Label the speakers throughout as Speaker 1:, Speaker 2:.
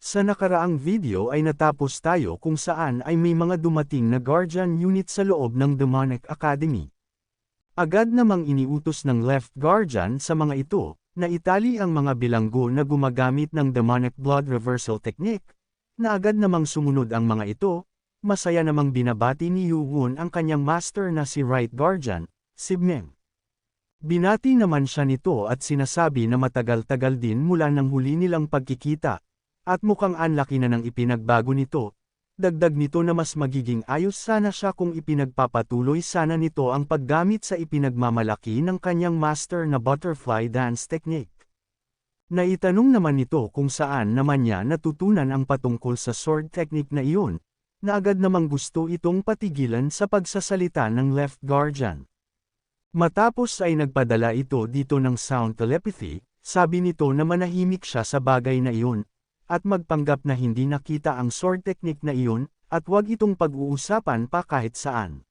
Speaker 1: Sa nakaraang video ay natapos tayo kung saan ay may mga dumating na Guardian unit sa loob ng Demonic Academy. Agad namang iniutos ng Left Guardian sa mga ito, na itali ang mga bilanggo na gumagamit ng Demonic Blood Reversal Technique, na agad namang sumunod ang mga ito, masaya namang binabati ni Yu-Won ang kanyang master na si Right Guardian, si Meng. Binati naman siya nito at sinasabi na matagal-tagal din mula ng huli nilang pagkikita. At mukhang anlaki na ng ipinagbago nito. Dagdag nito na mas magiging ayos sana siya kung ipinagpapatuloy sana nito ang paggamit sa ipinagmamalaki ng kanyang master na butterfly dance technique. Naitanong naman nito kung saan naman niya natutunan ang patungkol sa sword technique na iyon, na agad namang gusto itong patigilan sa pagsasalita ng Left Guardian. Matapos ay nagpadala ito dito ng sound telepathy, sabi nito na manahimik siya sa bagay na iyon, at magpanggap na hindi nakita ang sword technique na iyon, at huwag itong pag-uusapan pa kahit saan.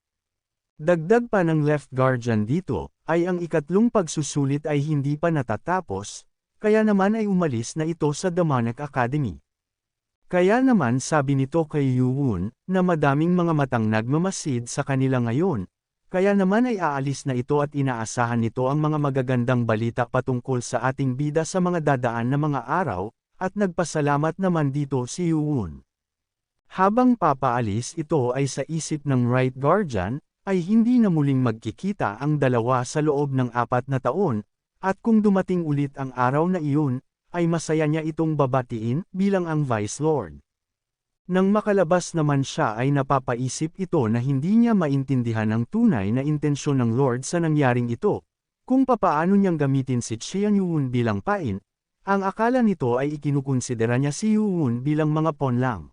Speaker 1: Dagdag pa ng Left Guardian dito, ay ang ikatlong pagsusulit ay hindi pa natatapos, kaya naman ay umalis na ito sa Demonic Academy. Kaya naman sabi nito kay Yu-Won, na madaming mga matang nagmamasid sa kanila ngayon, kaya naman ay aalis na ito at inaasahan nito ang mga magagandang balita patungkol sa ating bida sa mga dadaan na mga araw, at nagpasalamat naman dito si Yu-Won. Habang papaalis ito ay sa isip ng Right Guardian, ay hindi na muling magkikita ang dalawa sa loob ng 4 na taon, at kung dumating ulit ang araw na iyon, ay masaya niya itong babatiin bilang ang Vice Lord. Nang makalabas naman siya ay napapaisip ito na hindi niya maintindihan ang tunay na intensyon ng Lord sa nangyaring ito, kung papaano niyang gamitin si Xian Yu-Won bilang pain. Ang akala nito ay ikinukonsidera niya si Yu-Won bilang mga pawn lang.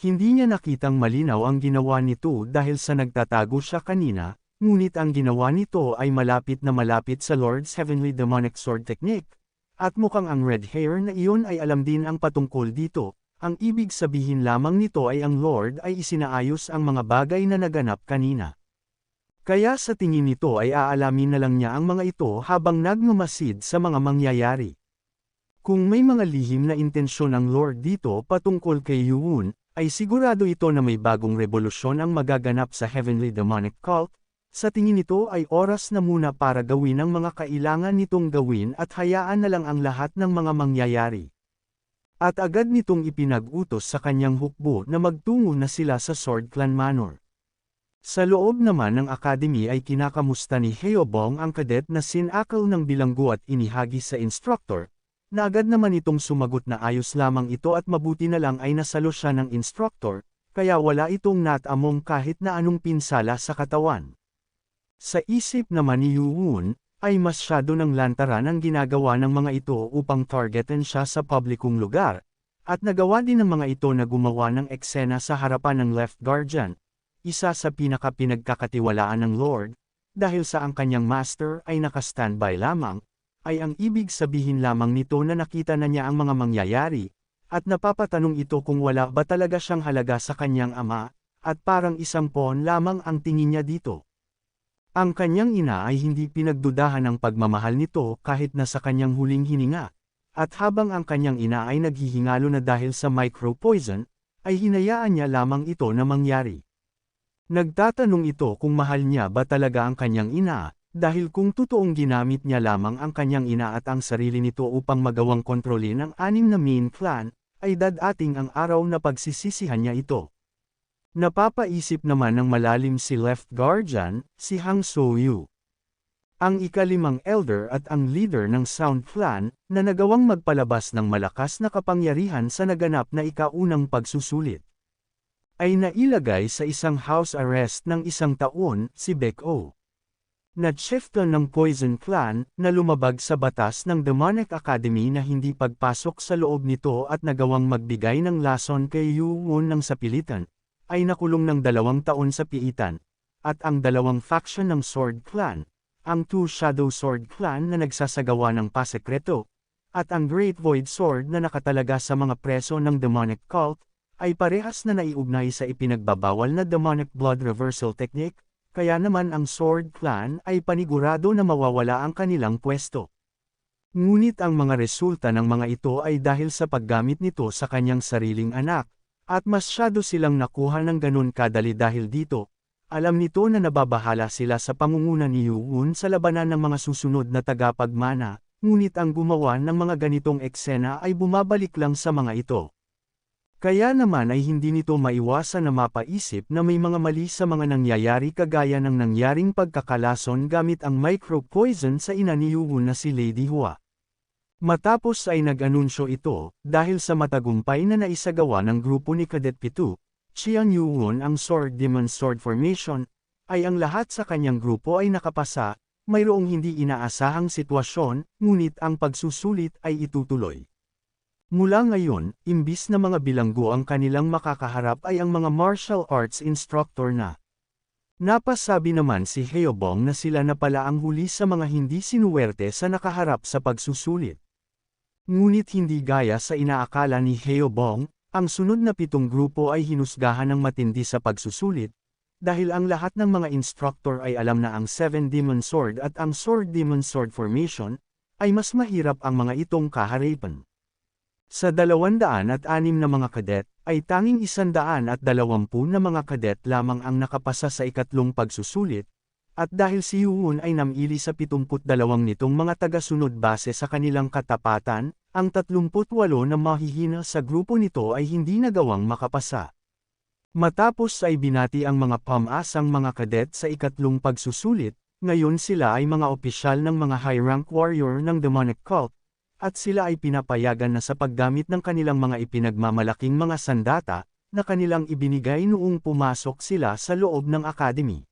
Speaker 1: Hindi niya nakitang malinaw ang ginawa nito dahil sa nagtatago siya kanina, ngunit ang ginawa nito ay malapit na malapit sa Lord's Heavenly Demonic Sword Technique, at mukhang ang red hair na iyon ay alam din ang patungkol dito, ang ibig sabihin lamang nito ay ang Lord ay isinaayos ang mga bagay na naganap kanina. Kaya sa tingin nito ay aalamin na lang niya ang mga ito habang nagmamasid sa mga mangyayari. Kung may mga lihim na intensyon ang Lord dito patungkol kay Yu-Won, ay sigurado ito na may bagong revolusyon ang magaganap sa Heavenly Demonic Cult. Sa tingin nito ay oras na muna para gawin ang mga kailangan nitong gawin at hayaan na lang ang lahat ng mga mangyayari. At agad nitong ipinag-utos sa kanyang hukbo na magtungo na sila sa Sword Clan Manor. Sa loob naman ng Academy ay kinakamusta ni Heobong ang kadet na sinakal ng bilanggo at inihagi sa instructor, na agad naman itong sumagot na ayos lamang ito at mabuti na lang ay nasalo siya ng instructor, kaya wala itong natamong kahit na anong pinsala sa katawan. Sa isip naman ni Yu-Won, ay masyado ng lantaran ang ginagawa ng mga ito upang targetin siya sa publikong lugar, at nagawa din ng mga ito na gumawa ng eksena sa harapan ng Left Guardian, isa sa pinakapinagkakatiwalaan ng Lord, dahil sa ang kanyang master ay naka-standby lamang, ay ang ibig sabihin lamang nito na nakita na niya ang mga mangyayari, at napapatanong ito kung wala ba talaga siyang halaga sa kanyang ama, at parang isang pawn lamang ang tingin niya dito. Ang kanyang ina ay hindi pinagdudahan ang pagmamahal nito kahit na sa kanyang huling hininga, at habang ang kanyang ina ay naghihingalo na dahil sa micro-poison, ay hinayaan niya lamang ito na mangyari. Nagtatanong ito kung mahal niya ba talaga ang kanyang ina, dahil kung totoong ginamit niya lamang ang kanyang ina at ang sarili nito upang magawang kontrolin ang 6 na main clan, ay dadating ang araw na pagsisisihan niya ito. Napapaisip naman ng malalim si Left Guardian, si Hang So-yu. Ang ika-5 elder at ang leader ng Sound Clan, na nagawang magpalabas ng malakas na kapangyarihan sa naganap na ika-unang pagsusulit. Ay nailagay sa isang house arrest ng 1 taon, si Baek-oh. Natsyeftan ng Poison Clan, na lumabag sa batas ng Demonic Academy na hindi pagpasok sa loob nito at nagawang magbigay ng lason kay Yu-Won ng sapilitan, ay nakulong ng 2 taon sa piitan, at ang 2 faction ng Sword Clan, ang 2 Shadow Sword Clan na nagsasagawa ng pasekreto, at ang Great Void Sword na nakatalaga sa mga preso ng Demonic Cult, ay parehas na naiugnay sa ipinagbabawal na Demonic Blood Reversal Technique, kaya naman ang Sword Clan ay panigurado na mawawala ang kanilang pwesto. Ngunit ang mga resulta ng mga ito ay dahil sa paggamit nito sa kanyang sariling anak, at masyado silang nakuha ng ganun kadali dahil dito. Alam nito na nababahala sila sa pangunguna ni Yu-un sa labanan ng mga susunod na tagapagmana, ngunit ang gumawa ng mga ganitong eksena ay bumabalik lang sa mga ito. Kaya naman ay hindi nito maiwasan na mapaisip na may mga mali sa mga nangyayari kagaya ng nangyaring pagkakalason gamit ang micro-poison sa ina ni Yu-un na si Lady Hua. Matapos ay nag-anunsyo ito, dahil sa matagumpay na naisagawa ng grupo ni Cadet Pitu, Qian Yu-un ang Sword Demon Sword Formation, ay ang lahat sa kanyang grupo ay nakapasa, mayroong hindi inaasahang sitwasyon, ngunit ang pagsusulit ay itutuloy. Mula ngayon, imbis na mga bilanggo ang kanilang makakaharap ay ang mga martial arts instructor na. Napasabi naman si Heobong na sila na pala ang huli sa mga hindi sinuwerte sa nakaharap sa pagsusulit. Ngunit hindi gaya sa inaakala ni Heobong, ang sunod na 7 grupo ay hinusgahan ng matindi sa pagsusulit, dahil ang lahat ng mga instructor ay alam na ang 7 Demon Sword at ang Sword Demon Sword Formation, ay mas mahirap ang mga itong kaharipan. Sa 206 na mga kadet, ay tanging 120 na mga kadet lamang ang nakapasa sa ikatlong pagsusulit, at dahil si Yu-un ay namili sa 72 nitong mga tagasunod base sa kanilang katapatan, ang 38 na mahihina sa grupo nito ay hindi nagawang makapasa. Matapos ay binati ang mga pamaasang mga kadet sa ikatlong pagsusulit, ngayon sila ay mga opisyal ng mga high-rank warrior ng demonic cult, at sila ay pinapayagan na sa paggamit ng kanilang mga ipinagmamalaking mga sandata, na kanilang ibinigay noong pumasok sila sa loob ng academy.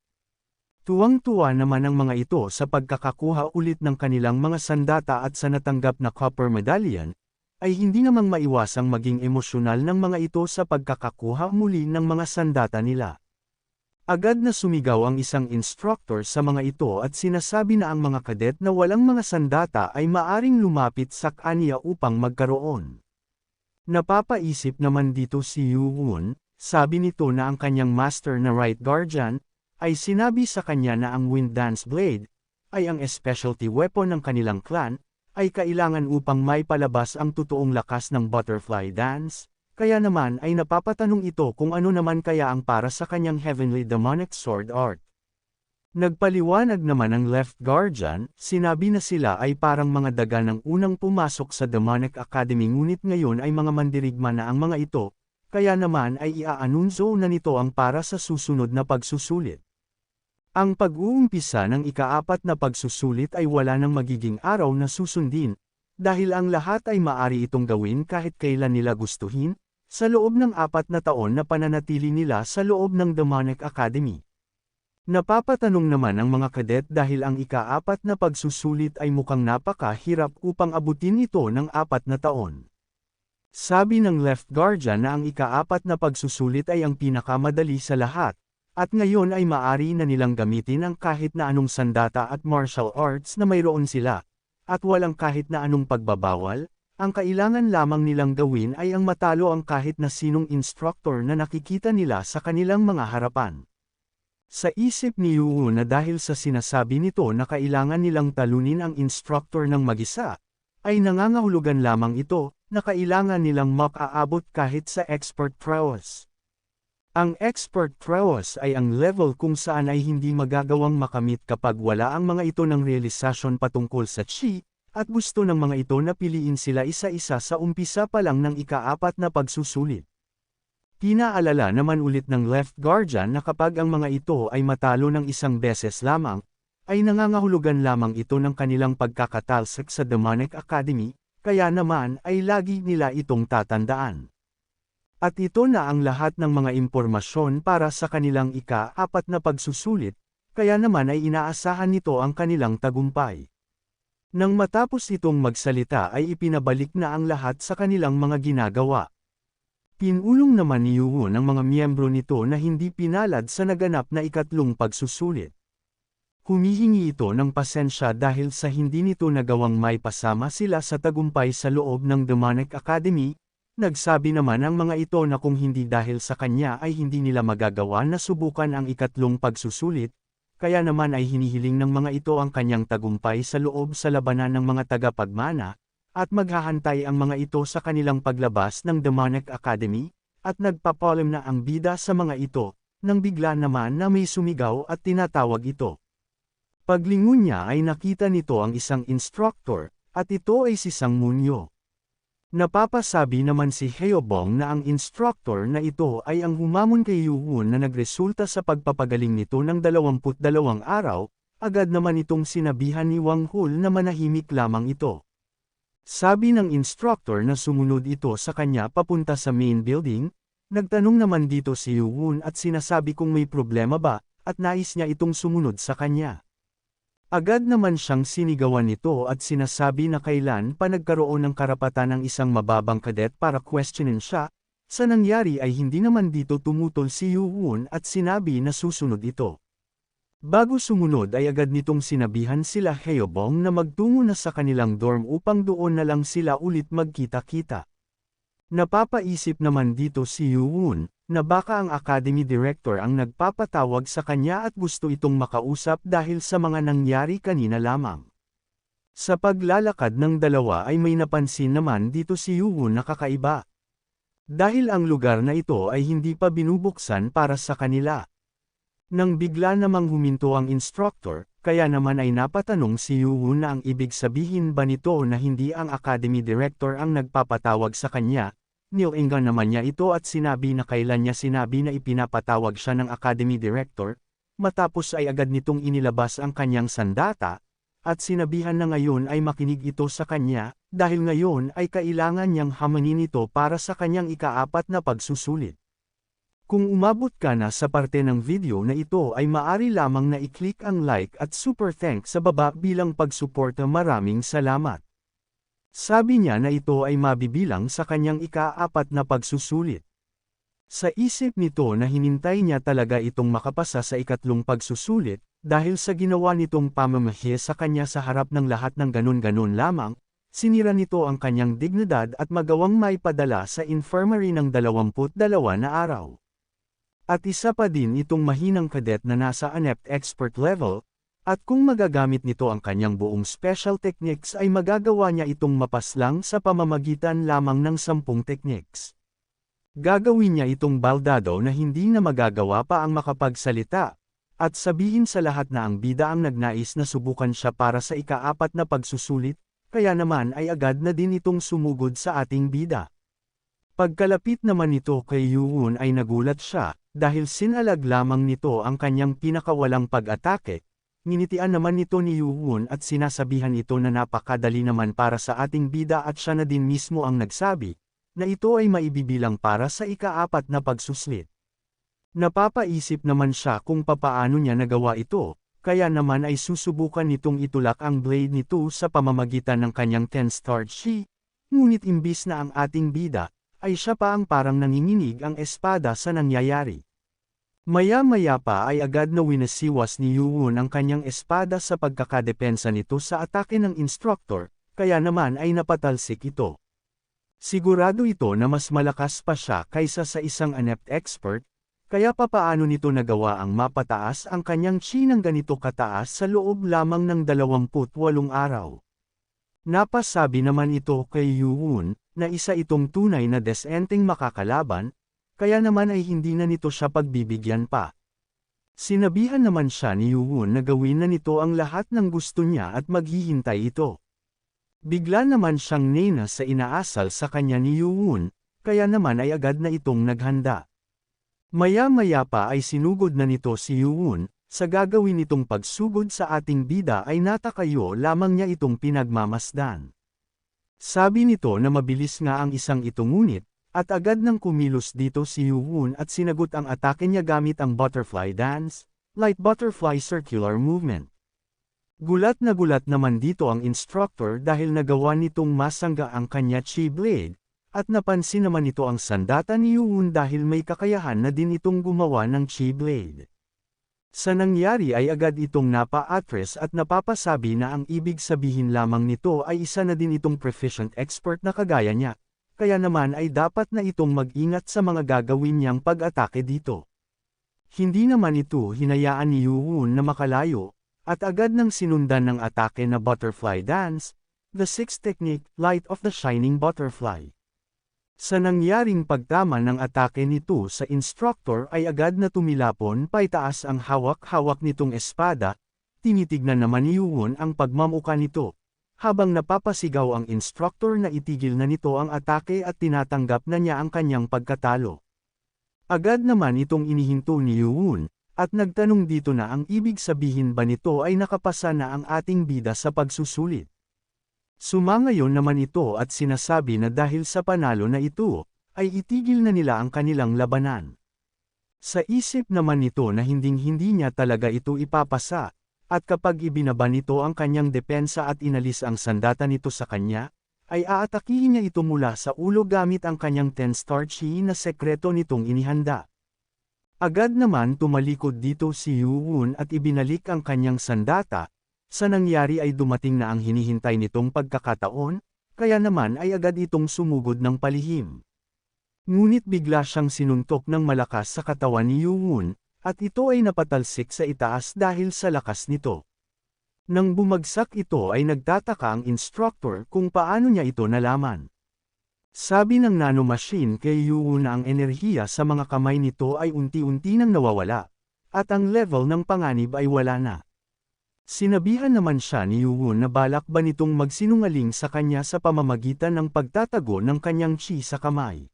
Speaker 1: Tuwang-tuwa naman ang mga ito sa pagkakakuha ulit ng kanilang mga sandata at sa natanggap na copper medallion, ay hindi namang maiwasang maging emosyonal ng mga ito sa pagkakakuha muli ng mga sandata nila. Agad na sumigaw ang isang instructor sa mga ito at sinasabi na ang mga kadet na walang mga sandata ay maaring lumapit sa kanya upang magkaroon. Napapaisip naman dito si Yu-un, sabi nito na ang kanyang master na Right Guardian, ay sinabi sa kanya na ang Wind Dance Blade, ay ang specialty weapon ng kanilang clan, ay kailangan upang maipalabas ang totoong lakas ng Butterfly Dance, kaya naman ay napapatanong ito kung ano naman kaya ang para sa kanyang Heavenly Demonic Sword Art. Nagpaliwanag naman ang Left Guardian, sinabi na sila ay parang mga daga ng unang pumasok sa Demonic Academy ngunit ngayon ay mga mandirigma na ang mga ito, kaya naman ay iaanunsyo na nito ang para sa susunod na pagsusulit. Ang pag-uumpisa ng ika-4 na pagsusulit ay wala nang magiging araw na susundin, dahil ang lahat ay maari itong gawin kahit kailan nila gustuhin, sa loob ng 4 na taon na pananatili nila sa loob ng Demonic Academy. Napapatanong naman ang mga kadet dahil ang ika-4 na pagsusulit ay mukhang napakahirap upang abutin ito ng 4 na taon. Sabi ng Left Guardian na ang ika-4 na pagsusulit ay ang pinakamadali sa lahat, at ngayon ay maari na nilang gamitin ang kahit na anong sandata at martial arts na mayroon sila, at walang kahit na anong pagbabawal. Ang kailangan lamang nilang gawin ay ang matalo ang kahit na sinong instructor na nakikita nila sa kanilang mga harapan. Sa isip ni Yu-un na dahil sa sinasabi nito na kailangan nilang talunin ang instructor ng mag-isa, ay nangangahulugan lamang ito, na kailangan nilang makaabot kahit sa expert prowess. Ang expert prowess ay ang level kung saan ay hindi magagawang makamit kapag wala ang mga ito ng realisasyon patungkol sa chi, at gusto ng mga ito na piliin sila isa-isa sa umpisa pa lang ng ika-4 na pagsusulit. Pinaalala naman ulit ng Left Guardian na kapag ang mga ito ay matalo ng isang beses lamang, ay nangangahulugan lamang ito ng kanilang pagkakatalsik sa Demonic Academy, kaya naman ay lagi nila itong tatandaan. At ito na ang lahat ng mga impormasyon para sa kanilang ika-4 na pagsusulit, kaya naman ay inaasahan nito ang kanilang tagumpay. Nang matapos itong magsalita ay ipinabalik na ang lahat sa kanilang mga ginagawa. Pinulong naman ni Yu-un ang mga miyembro nito na hindi pinalad sa naganap na ikatlong pagsusulit. Humihingi ito ng pasensya dahil sa hindi nito nagawang maipasama sila sa tagumpay sa loob ng Demonic Academy. Nagsabi naman ang mga ito na kung hindi dahil sa kanya ay hindi nila magagawa na subukan ang ikatlong pagsusulit, kaya naman ay hinihiling ng mga ito ang kanyang tagumpay sa loob sa labanan ng mga tagapagmana, at maghahantay ang mga ito sa kanilang paglabas ng Demonic Academy, at nagpapalim na ang bida sa mga ito, nang bigla naman na may sumigaw at tinatawag ito. Paglingon niya ay nakita nito ang isang instructor, at ito ay si Sang Munyo. Napapasabi naman si Heobong na ang instructor na ito ay ang humamon kay Yuhun na nagresulta sa pagpapagaling nito ng 22 araw, agad naman itong sinabihan ni Wang Hul na manahimik lamang ito. Sabi ng instructor na sumunod ito sa kanya papunta sa main building, nagtanong naman dito si Yuhun at sinasabi kung may problema ba, at nais niya itong sumunod sa kanya. Agad naman siyang sinigawan nito at sinasabi na kailan pa nagkaroon ng karapatan ng isang mababang kadet para questionin siya, sa nangyari ay hindi naman dito tumutol si Yuhun at sinabi na susunod ito. Bago sumunod ay agad nitong sinabihan sila Heobong na magtungo na sa kanilang dorm upang doon na lang sila ulit magkita-kita. Napapaisip naman dito si Yuhun, na baka ang Academy Director ang nagpapatawag sa kanya at gusto itong makausap dahil sa mga nangyari kanina lamang. Sa paglalakad ng dalawa ay may napansin naman dito si Yuhun na kakaiba. Dahil ang lugar na ito ay hindi pa binubuksan para sa kanila. Nang bigla namang huminto ang instructor, kaya naman ay napatanong si Yuhun na ang ibig sabihin ba nito na hindi ang Academy Director ang nagpapatawag sa kanya. Nilingan naman niya ito at sinabi na kailan niya sinabi na ipinapatawag siya ng Academy Director, matapos ay agad nitong inilabas ang kanyang sandata, at sinabihan na ngayon ay makinig ito sa kanya, dahil ngayon ay kailangan niyang hamanin ito para sa kanyang ika-4 na pagsusulit. Kung umabot ka na sa parte ng video na ito ay maari lamang na i-click ang like at super thanks sa baba bilang pagsuporta. Maraming salamat. Sabi niya na ito ay mabibilang sa kanyang ika-4 na pagsusulit. Sa isip nito na hinintay niya talaga itong makapasa sa ikatlong pagsusulit, dahil sa ginawa nitong pamamahi sa kanya sa harap ng lahat ng ganun-ganun lamang, sinira nito ang kanyang dignidad at magawang maipadala sa infirmary ng 22 na araw. At isa pa din itong mahinang kadet na nasa anept expert level, at kung magagamit nito ang kanyang buong special techniques ay magagawa niya itong mapaslang sa pamamagitan lamang ng 10 techniques. Gagawin niya itong baldado na hindi na magagawa pa ang makapagsalita, at sabihin sa lahat na ang bida ang nagnais na subukan siya para sa ika-4 na pagsusulit, kaya naman ay agad na din itong sumugod sa ating bida. Pagkalapit naman nito kay Yuhun ay nagulat siya, dahil sinalag lamang nito ang kanyang pinakawalang pag-atake. Nginitian naman nito ni Yuhun at sinasabihan ito na napakadali naman para sa ating bida at siya na din mismo ang nagsabi, na ito ay maibibilang para sa ika-4 na pagsuslit. Napapaisip naman siya kung papaano niya nagawa ito, kaya naman ay susubukan nitong itulak ang blade nito sa pamamagitan ng kanyang 10-star chi, ngunit imbis na ang ating bida, ay siya pa ang parang nanginginig ang espada sa nangyayari. Maya-maya pa ay agad na winasiwas ni Yuhun ang kanyang espada sa pagkakadepensa nito sa atake ng instructor, kaya naman ay napatalsik ito. Sigurado ito na mas malakas pa siya kaysa sa isang anept expert, kaya papaano nito nagawa ang mapataas ang kanyang chi ng ganito kataas sa loob lamang ng 28 araw. Napasabi naman ito kay Yuhun, na isa itong tunay na desenteng makakalaban, kaya naman ay hindi na nito siya pagbibigyan pa. Sinabihan naman siya ni Yuhun na gawin na nito ang lahat ng gusto niya at maghihintay ito. Bigla naman siyang nena sa inaasal sa kanya ni Yuhun, kaya naman ay agad na itong naghanda. Maya-maya pa ay sinugod na nito si Yuhun, sa gagawin nitong pagsugod sa ating bida ay natakayo lamang niya itong pinagmamasdan. Sabi nito na mabilis nga ang isang ito ngunit, at agad nang kumilos dito si Yuhun at sinagot ang atake niya gamit ang butterfly dance, light butterfly circular movement. Gulat naman dito ang instructor dahil nagawa nitong masangga ang kanya chi blade, at napansin naman nito ang sandata ni Yuhun dahil may kakayahan na din itong gumawa ng chi blade. Sa nangyari ay agad itong napa-atras at napapasabi na ang ibig sabihin lamang nito ay isa na din itong proficient expert na kagaya niya. Kaya naman ay dapat na itong mag-ingat sa mga gagawin niyang pag-atake dito. Hindi naman ito hinayaan ni Yuwon na makalayo, at agad nang sinundan ng atake na butterfly dance, the sixth technique, Light of the Shining Butterfly. Sa nangyaring pagtama ng atake nito sa instructor ay agad na tumilapon paitaas ang hawak-hawak nitong espada, tinitignan naman ni Yuwon ang pagmamuka nito, habang napapasigaw ang instructor na itigil na nito ang atake at tinatanggap na niya ang kanyang pagkatalo. Agad naman itong inihinto ni Yuwon, at nagtanong dito na ang ibig sabihin ba nito ay nakapasa na ang ating bida sa pagsusulit. Sumangayon naman ito at sinasabi na dahil sa panalo na ito, ay itigil na nila ang kanilang labanan. Sa isip naman nito na hinding-hindi niya talaga ito ipapasa, at kapag ibinaba nito ang kanyang depensa at inalis ang sandata nito sa kanya, ay aatakihin niya ito mula sa ulo gamit ang kanyang 10-star chi na sekreto nitong inihanda. Agad naman tumalikod dito si Yuwon at ibinalik ang kanyang sandata, sa nangyari ay dumating na ang hinihintay nitong pagkakataon, kaya naman ay agad itong sumugod ng palihim. Ngunit bigla siyang sinuntok ng malakas sa katawan ni Yuwon, at ito ay napatalsik sa itaas dahil sa lakas nito. Nang bumagsak ito ay nagtataka ang instructor kung paano niya ito nalaman. Sabi ng nanomachine kay Yuwon na ang enerhiya sa mga kamay nito ay unti-unti nang nawawala, at ang level ng panganib ay wala na. Sinabihan naman siya ni Yuwon na balak ba nitong magsinungaling sa kanya sa pamamagitan ng pagtatago ng kanyang chi sa kamay.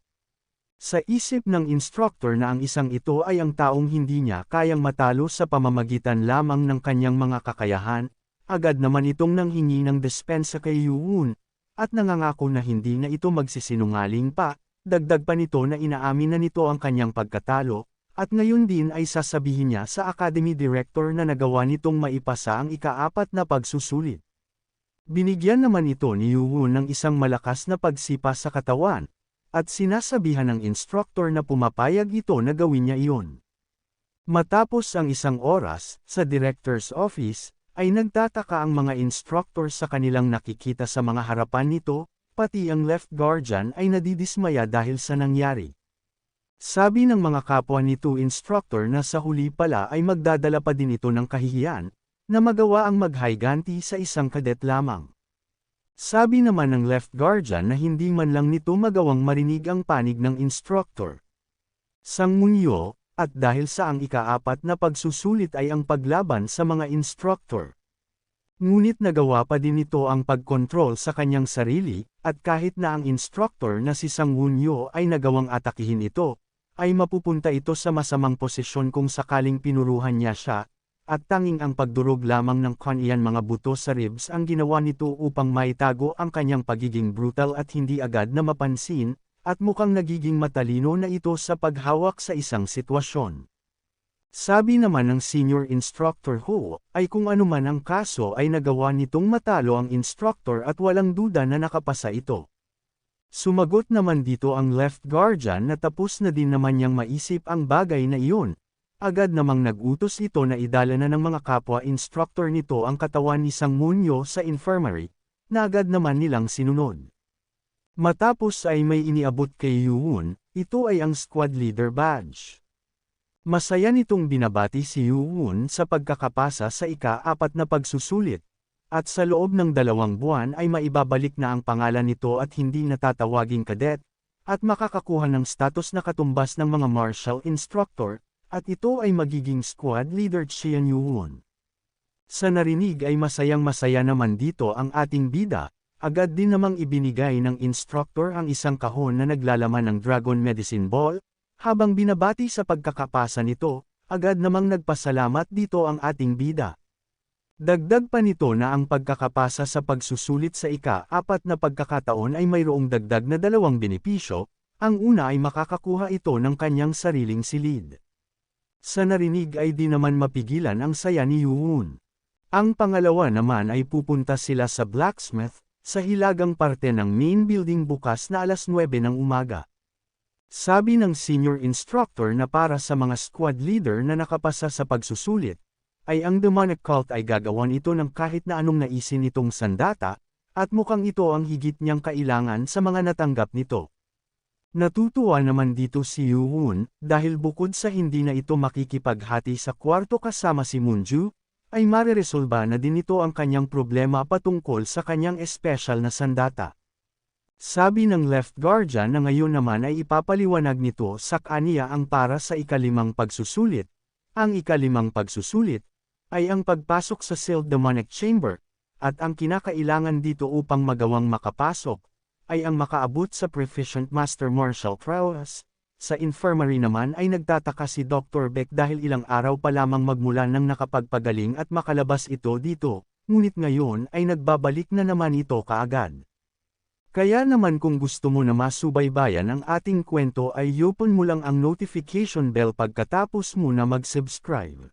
Speaker 1: Sa isip ng instructor na ang isang ito ay ang taong hindi niya kayang matalo sa pamamagitan lamang ng kanyang mga kakayahan, agad naman itong nanghingi ng despensa kay Yuwon, at nangangako na hindi na ito magsisinungaling pa, dagdag pa nito na inaamin na nito ang kanyang pagkatalo, at ngayon din ay sasabihin niya sa Academy Director na nagawa nitong maipasa ang ika-4 na pagsusulit. Binigyan naman ito ni Yuwon ng isang malakas na pagsipa sa katawan, at sinasabihan ng instructor na pumapayag ito na gawin niya iyon. Matapos ang isang oras, sa director's office, ay nagtataka ang mga instructor sa kanilang nakikita sa mga harapan nito, pati ang left guardian ay nadidismaya dahil sa nangyari. Sabi ng mga kapwa nito instructor na sa huli pala ay magdadala pa din ito ng kahihiyan, na magawa ang maghiganti sa isang kadet lamang. Sabi naman ng left guardian na hindi man lang nito magawang marinig ang panig ng instructor. Sangmunyo, at dahil sa ang ika-4 na pagsusulit ay ang paglaban sa mga instructor. Ngunit nagawa pa din nito ang pagkontrol sa kanyang sarili, at kahit na ang instructor na si Sangmunyo ay nagawang atakihin ito, ay mapupunta ito sa masamang posisyon kung sakaling pinuruhan niya siya, at tanging ang pagdurog lamang ng kanyang mga buto sa ribs ang ginawa nito upang maitago ang kanyang pagiging brutal at hindi agad na mapansin, at mukhang nagiging matalino na ito sa paghawak sa isang sitwasyon. Sabi naman ng senior instructor Ho, ay kung ano man ang kaso ay nagawa nitong matalo ang instructor at walang duda na nakapasa ito. Sumagot naman dito ang left guardian na tapos na din naman niyang maisip ang bagay na iyon. Agad namang nag-utos ito na idala na ng mga kapwa instructor nito ang katawan ni Sangmunyo sa infirmary, na agad naman nilang sinunod. Matapos ay may iniabot kay Yuwon, ito ay ang squad leader badge. Masaya nitong binabati si Yuwon sa pagkakapasa sa ika-4 na pagsusulit, at sa loob ng 2 buwan ay maibabalik na ang pangalan nito at hindi natatawaging cadet, at makakakuha ng status na katumbas ng mga martial instructor, at ito ay magiging squad leader Chian Yuwon. Sa narinig ay masayang-masaya naman dito ang ating bida. Agad din namang ibinigay ng instructor ang isang kahon na naglalaman ng Dragon Medicine Ball, habang binabati sa pagkakapasa nito, agad namang nagpasalamat dito ang ating bida. Dagdag pa nito na ang pagkakapasa sa pagsusulit sa ika-4 na pagkakataon ay mayroong dagdag na 2 benepisyo, ang una ay makakakuha ito ng kanyang sariling silid. Sa narinig ay di naman mapigilan ang saya ni Yuwon. Ang pangalawa naman ay pupunta sila sa blacksmith, sa hilagang parte ng main building bukas na alas 9 ng umaga. Sabi ng senior instructor na para sa mga squad leader na nakapasa sa pagsusulit, ay ang demonic cult ay gagawan ito ng kahit na anong naisin nitong sandata, at mukhang ito ang higit niyang kailangan sa mga natanggap nito. Natutuwa naman dito si Yoo-won, dahil bukod sa hindi na ito makikipaghati sa kwarto kasama si Moonju, ay mareresolba na din ito ang kanyang problema patungkol sa kanyang espesyal na sandata. Sabi ng Left Guardian na ngayon naman ay ipapaliwanag nito sa kaniya ang para sa ikalimang pagsusulit. Ang ikalimang pagsusulit ay ang pagpasok sa sealed demonic chamber, at ang kinakailangan dito upang magawang makapasok ay ang makaabot sa proficient master martial prowess. Sa infirmary naman ay nagtataka si Dr. Beck dahil ilang araw pa lamang magmula nang nakapagpagaling at makalabas ito dito, ngunit ngayon ay nagbabalik na naman ito kaagad. Kaya naman kung gusto mo na masubaybayan ang ating kwento ay i-open mo lang ang notification bell pagkatapos mo na mag-subscribe.